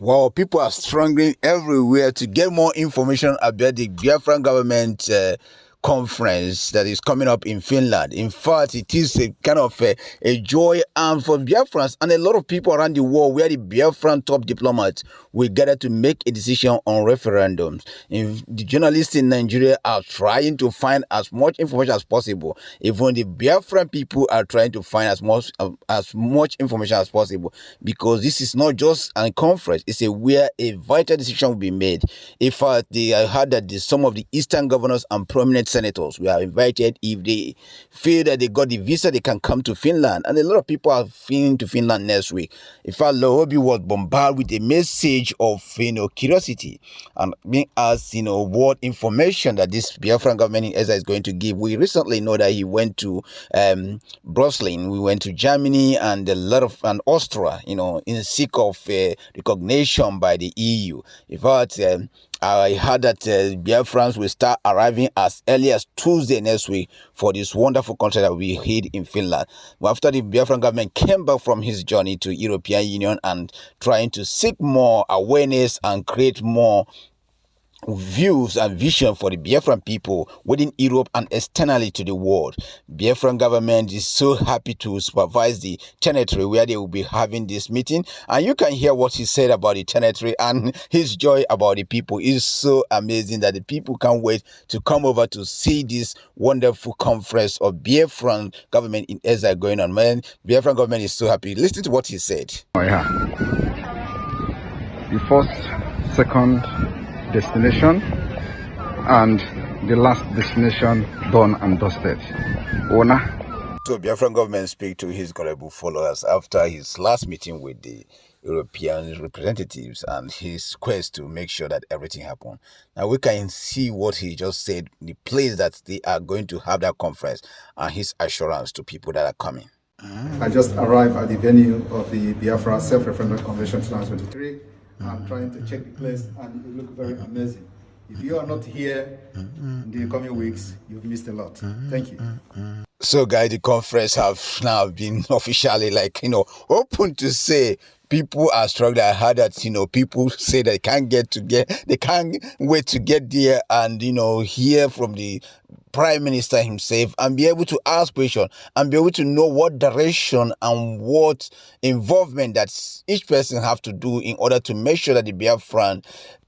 Well, people are struggling everywhere to get more information about the Biafran government conference that is coming up in Finland. In fact, it is a kind of a joy for Biafrans and a lot of people around the world where the Biafran top diplomats will gather to make a decision on referendums. The journalists in Nigeria are trying to find as much information as possible. Even the Biafran people are trying to find as much information as possible, because this is not just a conference, it's where a vital decision will be made. In fact, I heard that some of the Eastern governors and prominent senators were invited. If they feel that they got the visa, they can come to Finland. And a lot of people are fleeing to Finland next week. In fact, Lohobi was bombarded with a message of curiosity and being asked what information that this Biafran government in Exile is going to give. We recently know that he went to Brussels, we went to Germany and Austria, in seek of recognition by the EU. In fact, I heard that Biafrans will start arriving as early as Tuesday next week for this wonderful country that we hid in Finland. Well, after the Biafran government came back from his journey to European Union and trying to seek more awareness and create more views and vision for the Biafran people within Europe and externally to the world. Biafran government is so happy to supervise the territory where they will be having this meeting, and you can hear what he said about the territory and his joy about the people is so amazing that the people can't wait to come over to see this wonderful conference of Biafran government in Exile going on. Man, Biafran government is so happy. Listen to what he said. Oh yeah, the first, second destination and the last destination done and dusted. Ona. So Biafran government speak to his gullible followers after his last meeting with the European representatives and his quest to make sure that everything happened. Now we can see what he just said, the place that they are going to have that conference, and his assurance to people that are coming. I just arrived at the venue of the Biafra Self-Referendum Convention 2023. I'm trying to check the place and it looks very amazing. If you are not here in the coming weeks, you've missed a lot. Thank you. So guys, the conference have now been officially open to say people are struggling. I heard that people say they can't wait to get there and hear from the Prime Minister himself and be able to ask questions and be able to know what direction and what involvement that each person have to do in order to make sure that the Biafran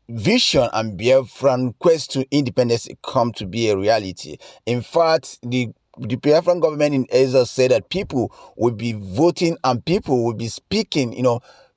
vision and Biafran quest to independence come to be a reality. In fact, the Biafran government in Exile said that people will be voting and people will be speaking,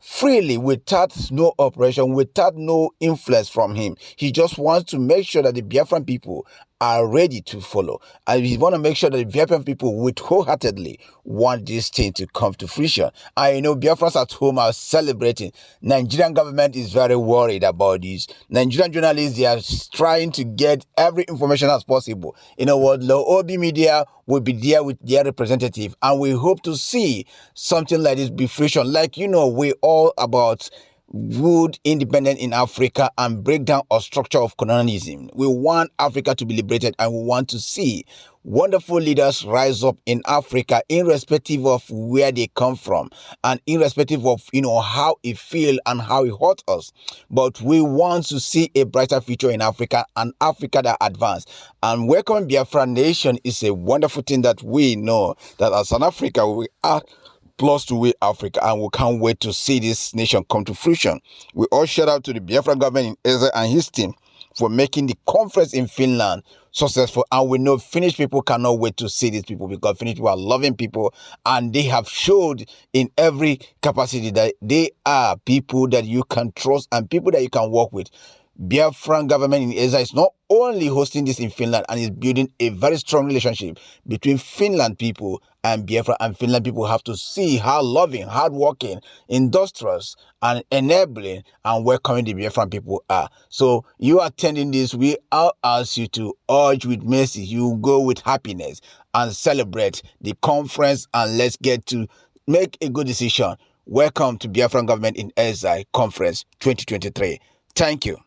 freely, without no oppression, without no influence from him. He just wants to make sure that the Biafran people are ready to follow. And we want to make sure that the Biafran people would wholeheartedly want this thing to come to fruition. I know Biafrans at home are celebrating. Nigerian government is very worried about this. Nigerian journalists, they are trying to get every information as possible. You know what? Lohobi media will be there with their representative, and we hope to see something like this be fruition. We all about good independence in Africa and breakdown of structure of colonialism. We want Africa to be liberated, and we want to see wonderful leaders rise up in Africa, irrespective of where they come from and irrespective of how it feels and how it hurts us. But we want to see a brighter future in Africa and Africa that advance. And welcoming Biafra nation is a wonderful thing that we know that as an Africa we are close to we Africa, and we can't wait to see this nation come to fruition. We all shout out to the Biafra government in Exile and his team for making the conference in Finland successful. And we know Finnish people cannot wait to see these people, because Finnish people are loving people, and they have showed in every capacity that they are people that you can trust and people that you can work with. Biafran government in Exile is not only hosting this in Finland and is building a very strong relationship between Finland people and Biafra, and Finland people have to see how loving, hardworking, industrious, and enabling and welcoming the Biafran people are. So you attending this, we all ask you to urge with mercy, you go with happiness and celebrate the conference, and let's get to make a good decision. Welcome to Biafran government in Exile Conference 2023. Thank you.